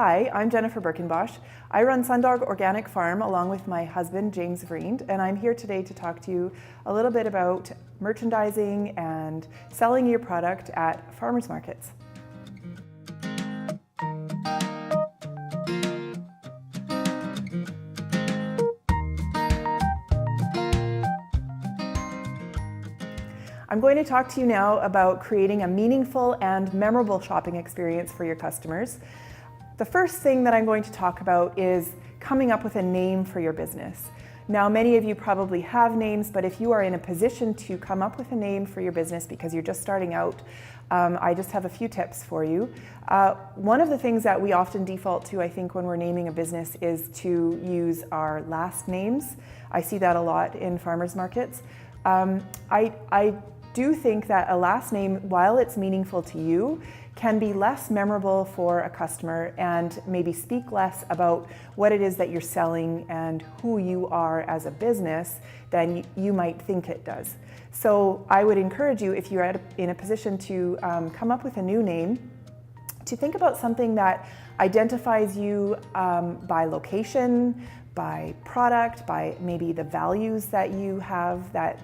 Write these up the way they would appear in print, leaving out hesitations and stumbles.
Hi, I'm Jennifer Berkenbosch. I run Sundog Organic Farm along with my husband, James Vriend, and I'm here today to talk to you a little bit about merchandising and selling your product at farmers markets. I'm going to talk to you now about creating a meaningful and memorable shopping experience for your customers. The first thing that I'm going to talk about is coming up with a name for your business. Now, many of you probably have names, but if you are in a position to come up with a name for your business because you're just starting out, I just have a few tips for you. One of the things that we often default to, I think, when we're naming a business is to use our last names. I see that a lot in farmers markets. I do think that a last name, while it's meaningful to you, can be less memorable for a customer and maybe speak less about what it is that you're selling and who you are as a business than you might think it does. So I would encourage you, if you're in a position to come up with a new name, to think about something that identifies you by location, by product, by maybe the values that you have that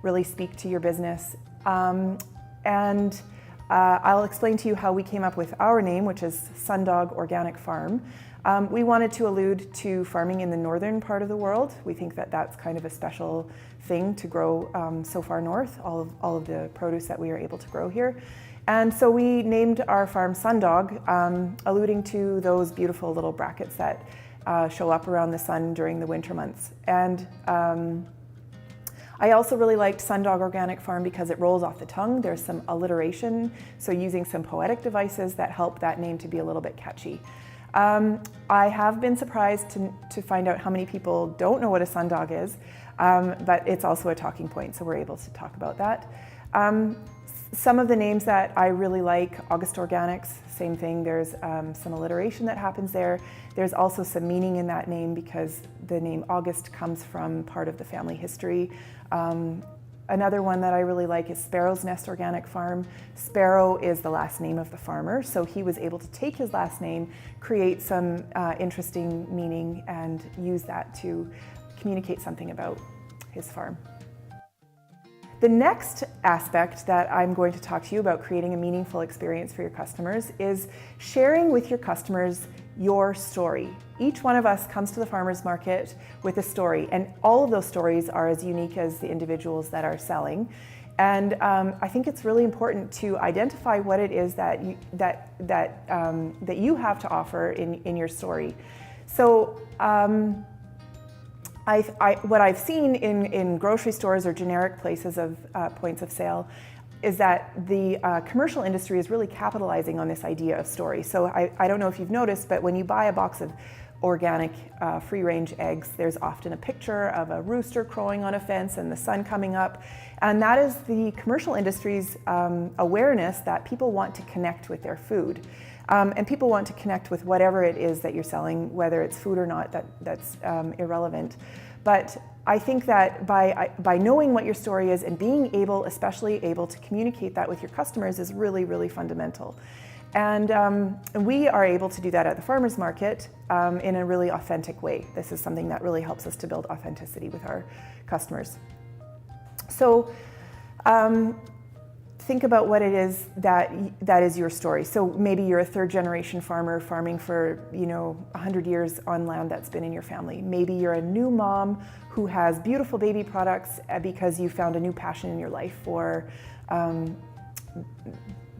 really speak to your business. I'll explain to you how we came up with our name, which is Sundog Organic Farm. We wanted to allude to farming in the northern part of the world. We think that that's kind of a special thing to grow so far north, all of the produce that we are able to grow here. And so we named our farm Sundog, alluding to those beautiful little brackets that show up around the sun during the winter months. And I also really liked Sundog Organic Farm because it rolls off the tongue. There's some alliteration, so using some poetic devices that help that name to be a little bit catchy. I have been surprised to find out how many people don't know what a sundog is, but it's also a talking point, so we're able to talk about that. Some of the names that I really like, August Organics, same thing. There's some alliteration that happens there. There's also some meaning in that name because the name August comes from part of the family history. Another one that I really like is Sparrow's Nest Organic Farm. Sparrow is the last name of the farmer, so he was able to take his last name, create some interesting meaning, and use that to communicate something about his farm. The next aspect that I'm going to talk to you about creating a meaningful experience for your customers is sharing with your customers your story. Each one of us comes to the farmers market with a story, and all of those stories are as unique as the individuals that are selling. And I think it's really important to identify what it is that you have to offer in your story. So. What I've seen in grocery stores or generic places of points of sale is that the commercial industry is really capitalizing on this idea of story. So I don't know if you've noticed, but when you buy a box of organic free-range eggs, there's often a picture of a rooster crowing on a fence and the sun coming up. And that is the commercial industry's awareness that people want to connect with their food. And people want to connect with whatever it is that you're selling, whether it's food or not, that's irrelevant. But I think that by knowing what your story is and being especially able to communicate that with your customers is really, really fundamental. And we are able to do that at the farmers market in a really authentic way. This is something that really helps us to build authenticity with our customers. So, think about what it is that is your story. So maybe you're a third-generation farmer farming for 100 years on land that's been in your family. Maybe you're a new mom who has beautiful baby products because you found a new passion in your life for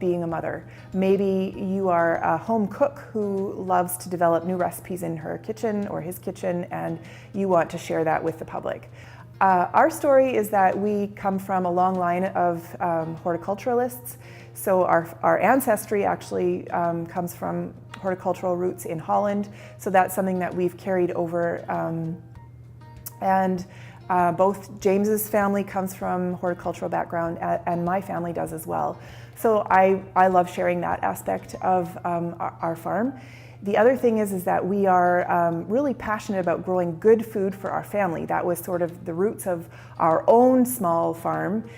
being a mother. Maybe you are a home cook who loves to develop new recipes in her kitchen or his kitchen, and you want to share that with the public. Our story is that we come from a long line of horticulturalists. So our ancestry actually comes from horticultural roots in Holland. So that's something that we've carried over. Both James's family comes from horticultural background and my family does as well. So I love sharing that aspect of our farm. The other thing is that we are really passionate about growing good food for our family. That was sort of the roots of our own small farm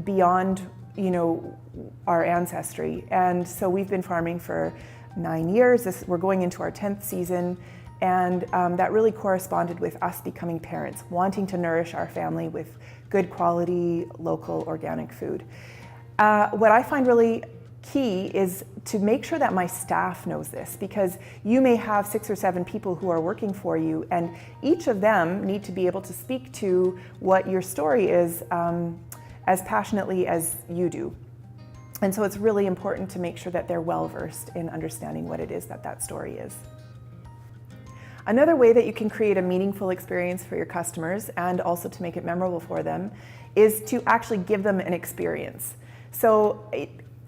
beyond, our ancestry. And so we've been farming for 9 years. We're going into our 10th season, and that really corresponded with us becoming parents, wanting to nourish our family with good quality, local, organic food. What I find really key is to make sure that my staff knows this, because you may have 6 or 7 people who are working for you, and each of them need to be able to speak to what your story is as passionately as you do. And so it's really important to make sure that they're well versed in understanding what it is that that story is. Another way that you can create a meaningful experience for your customers, and also to make it memorable for them, is to actually give them an experience. So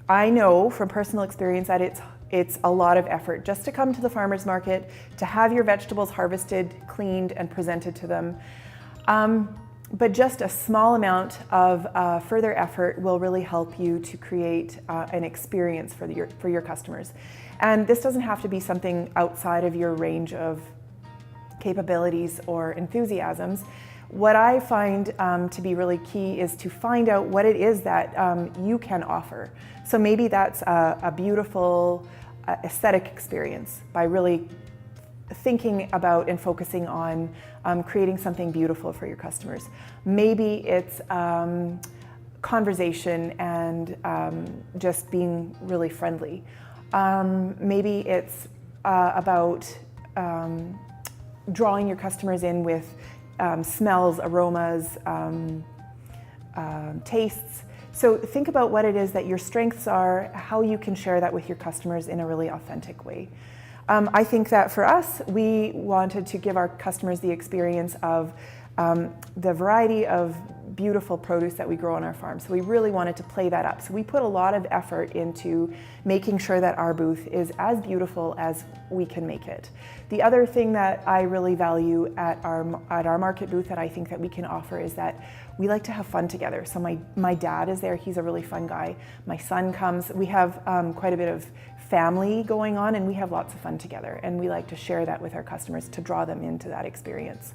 I know from personal experience that it's a lot of effort just to come to the farmer's market, to have your vegetables harvested, cleaned, and presented to them. But just a small amount of further effort will really help you to create an experience for your customers. And this doesn't have to be something outside of your range of capabilities or enthusiasms. What I find to be really key is to find out what it is that you can offer. So maybe that's a beautiful aesthetic experience by really thinking about and focusing on creating something beautiful for your customers. Maybe it's conversation and just being really friendly. Maybe it's about drawing your customers in with smells, aromas, tastes. So think about what it is that your strengths are, how you can share that with your customers in a really authentic way. I think that for us, we wanted to give our customers the experience of the variety of beautiful produce that we grow on our farm. So we really wanted to play that up. So we put a lot of effort into making sure that our booth is as beautiful as we can make it. The other thing that I really value at our market booth that I think that we can offer is that we like to have fun together. So my dad is there, he's a really fun guy. My son comes, we have quite a bit of family going on, and we have lots of fun together, and we like to share that with our customers to draw them into that experience.